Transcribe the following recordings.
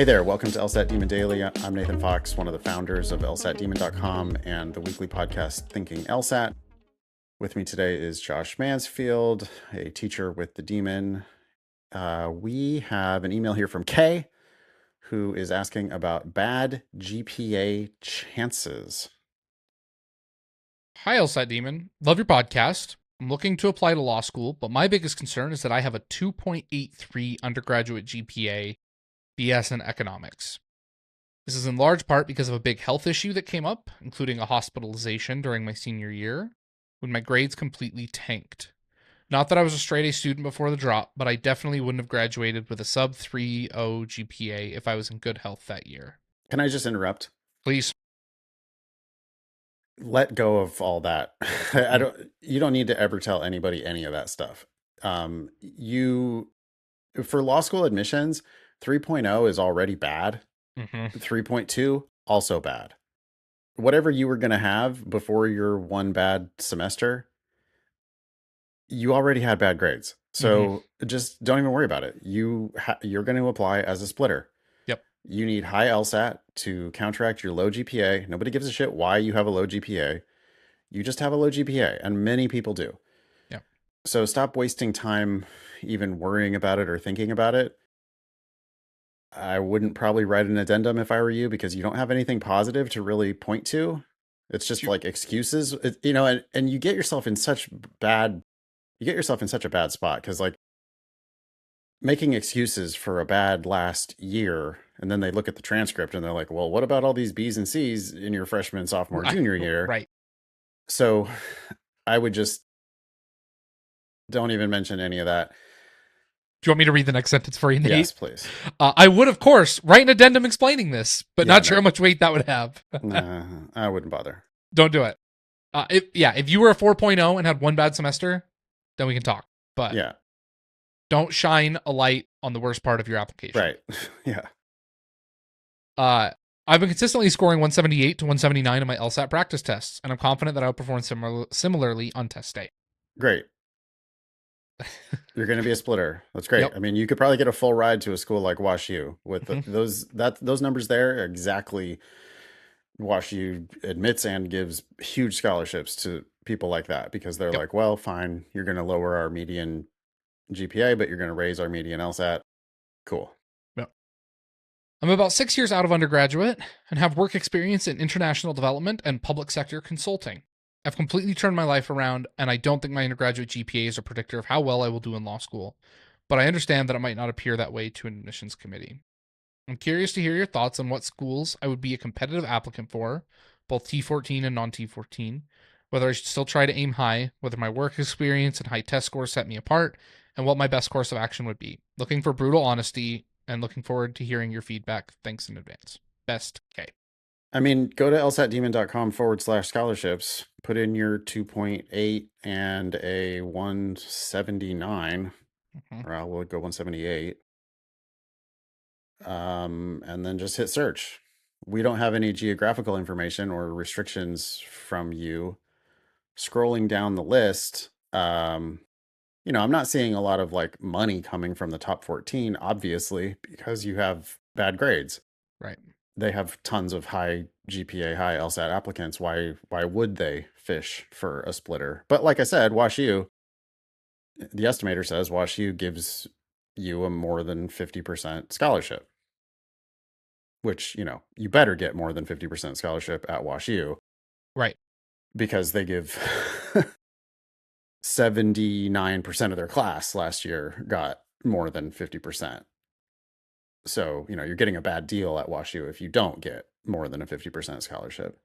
Hey there, welcome to LSAT Demon Daily. I'm Nathan Fox, one of the founders of lsatdemon.com and the weekly podcast Thinking LSAT. With me today is Josh Mansfield, a teacher with the Demon. We have an email here from Kay, who is asking about bad GPA chances. Hi, LSAT Demon. Love your podcast. I'm looking to apply to law school, but my biggest concern is that I have a 2.83 undergraduate GPA, BS in economics. This is in large part because of a big health issue that came up, including a hospitalization during my senior year, when my grades completely tanked. Not that I was a straight A student before the drop, but I definitely wouldn't have graduated with a sub 3.0 GPA if I was in good health that year. Can I just interrupt? Please. Let go of all that. You don't need to ever tell anybody any of that stuff. For law school admissions, 3.0 is already bad. 3.2 also bad. Whatever you were going to have before your one bad semester, you already had bad grades. So just don't even worry about it. You're going to apply as a splitter. Yep. You need high LSAT to counteract your low GPA. Nobody gives a shit why you have a low GPA. You just have a low GPA, and many people do. Yep. So stop wasting time even worrying about it or thinking about it. I wouldn't probably write an addendum if I were you, because you don't have anything positive to really point to. It's just like excuses, and you get yourself in such a bad spot, because like making excuses for a bad last year, and then they look at the transcript and they're like, well, what about all these B's and C's in your freshman, sophomore, junior year? Right. So I would just don't even mention any of that. Do you want me to read the next sentence for you, Nate? Yes, please. I would, of course, write an addendum explaining this, but not sure how much weight that would have. Nah, I wouldn't bother. Don't do it. If you were a 4.0 and had one bad semester, then we can talk. But yeah, don't shine a light on the worst part of your application. Right. Yeah. I've been consistently scoring 178 to 179 in my LSAT practice tests, and I'm confident that I'll perform similarly on test day. Great. You're going to be a splitter. That's great. Yep. I mean, you could probably get a full ride to a school like WashU with those numbers there. Exactly. WashU admits and gives huge scholarships to people like that, because they're like, well, fine, you're going to lower our median GPA, but you're going to raise our median LSAT. Cool. Yep. I'm about 6 years out of undergraduate and have work experience in international development and public sector consulting. I've completely turned my life around, and I don't think my undergraduate GPA is a predictor of how well I will do in law school, but I understand that it might not appear that way to an admissions committee. I'm curious to hear your thoughts on what schools I would be a competitive applicant for, both T14 and non-T14, whether I should still try to aim high, whether my work experience and high test scores set me apart, and what my best course of action would be. Looking for brutal honesty, and looking forward to hearing your feedback. Thanks in advance. Best, K. I mean, go to lsatdemon.com/scholarships, put in your 2.8 and a 179, or I will go 178. And then just hit search. We don't have any geographical information or restrictions from you. Scrolling down the list, I'm not seeing a lot of like money coming from the top 14, obviously, because you have bad grades. Right. They have tons of high GPA, high LSAT applicants. Why would they fish for a splitter? But like I said, WashU, the estimator says WashU gives you a more than 50% scholarship, which, you better get more than 50% scholarship at WashU. Right. Because they give 79% of their class last year got more than 50%. So, you're getting a bad deal at WashU if you don't get more than a 50% scholarship.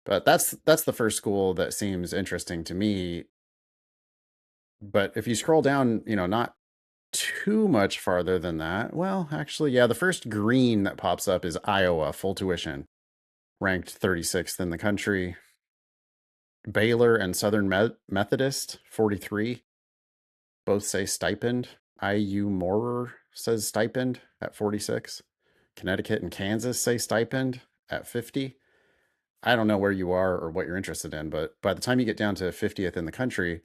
But that's the first school that seems interesting to me. But if you scroll down, not too much farther than that, well, actually, yeah, the first green that pops up is Iowa, full tuition, ranked 36th in the country. Baylor and Southern Methodist, 43, both say stipend. IU Moorer says stipend at 46. Connecticut and Kansas say stipend at 50. I don't know where you are or what you're interested in, but by the time you get down to 50th in the country,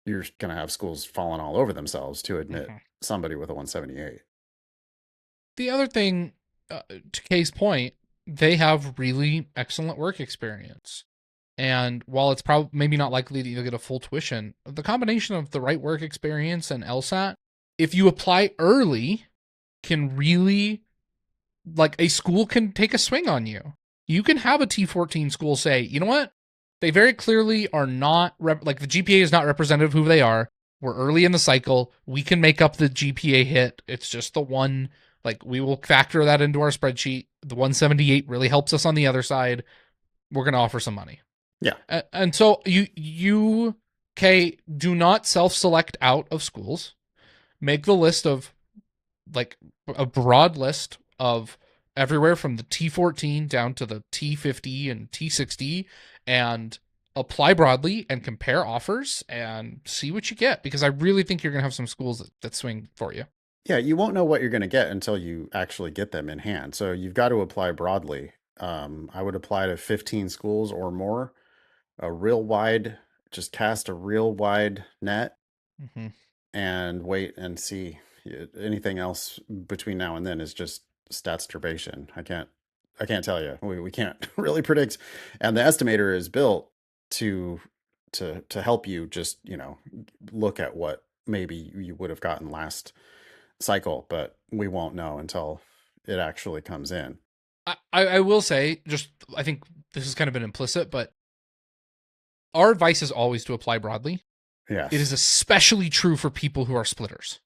you're going to have schools falling all over themselves to admit somebody with a 178. The other thing, to Kay's point, they have really excellent work experience. And while it's probably maybe not likely that you'll get a full tuition, the combination of the right work experience and LSAT, if you apply early, can really, like, a school can take a swing on you. You can have a T14 school say, you know what? They very clearly are not, like, the GPA is not representative of who they are. We're early in the cycle. We can make up the GPA hit. It's just the one, like, we will factor that into our spreadsheet. The 178 really helps us on the other side. We're going to offer some money. Yeah. And so you, Kay, do not self-select out of schools. Make the list of, like, a broad list of everywhere from the T14 down to the T50 and T60, and apply broadly and compare offers and see what you get, because I really think you're going to have some schools that swing for you. Yeah, you won't know what you're going to get until you actually get them in hand. So you've got to apply broadly. I would apply to 15 schools or more, just cast a real wide net and wait and see. Anything else between now and then is just stats turbation. I can't tell you. We can't really predict. And the estimator is built to help you just, look at what maybe you would have gotten last cycle, but we won't know until it actually comes in. I will say, just, I think this has kind of been implicit, but our advice is always to apply broadly. Yes. It is especially true for people who are splitters.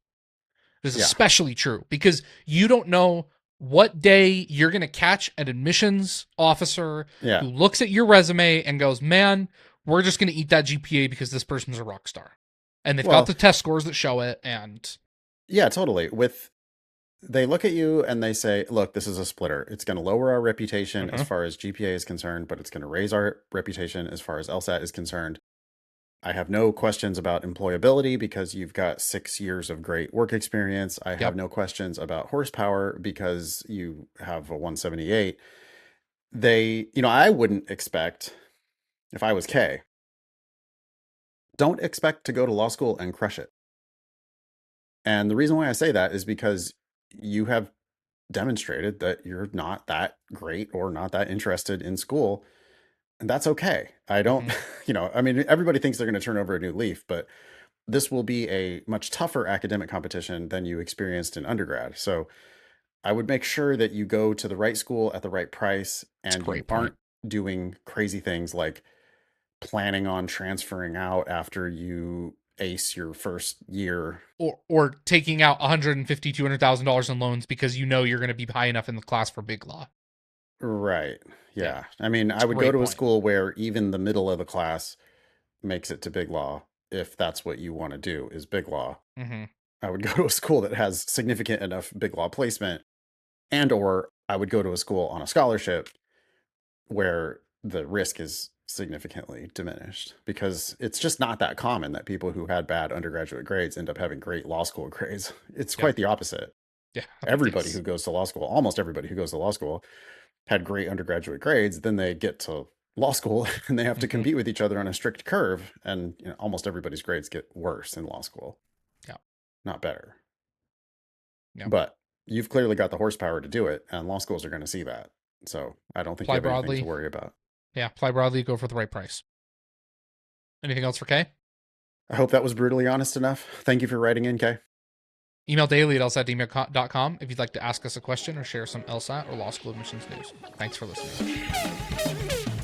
It is especially true because you don't know what day you're going to catch an admissions officer who looks at your resume and goes, man, we're just going to eat that GPA because this person's a rock star. And they've got the test scores that show it. And yeah, totally. They look at you and they say, look, this is a splitter. It's going to lower our reputation as far as GPA is concerned, but it's going to raise our reputation as far as LSAT is concerned. I have no questions about employability because you've got 6 years of great work experience. I have no questions about horsepower because you have a 178. I wouldn't expect, if I was K, don't expect to go to law school and crush it. And the reason why I say that is because you have demonstrated that you're not that great or not that interested in school. And that's okay. I don't, everybody thinks they're going to turn over a new leaf, but this will be a much tougher academic competition than you experienced in undergrad. So I would make sure that you go to the right school at the right price and you aren't doing crazy things like planning on transferring out after you ace your first year, or taking out $150,000, $200,000 in loans because you're going to be high enough in the class for big law. Right. Yeah. I mean, I would go to a school where even the middle of the class makes it to big law. If that's what you want to do is big law. I would go to a school that has significant enough big law placement, or I would go to a school on a scholarship where the risk is significantly diminished, because it's just not that common that people who had bad undergraduate grades end up having great law school grades. It's quite the opposite. Yeah. Everybody who goes to law school, almost everybody who goes to law school, had great undergraduate grades. Then they get to law school and they have to compete with each other on a strict curve. And almost everybody's grades get worse in law school. Yeah. Not better. Yeah. But you've clearly got the horsepower to do it, and law schools are going to see that. So I don't think you have anything to worry about. Yeah, apply broadly, go for the right price. Anything else for Kay? I hope that was brutally honest enough. Thank you for writing in, Kay. Email daily at lsatdemon.com if you'd like to ask us a question or share some LSAT or law school admissions news. Thanks for listening.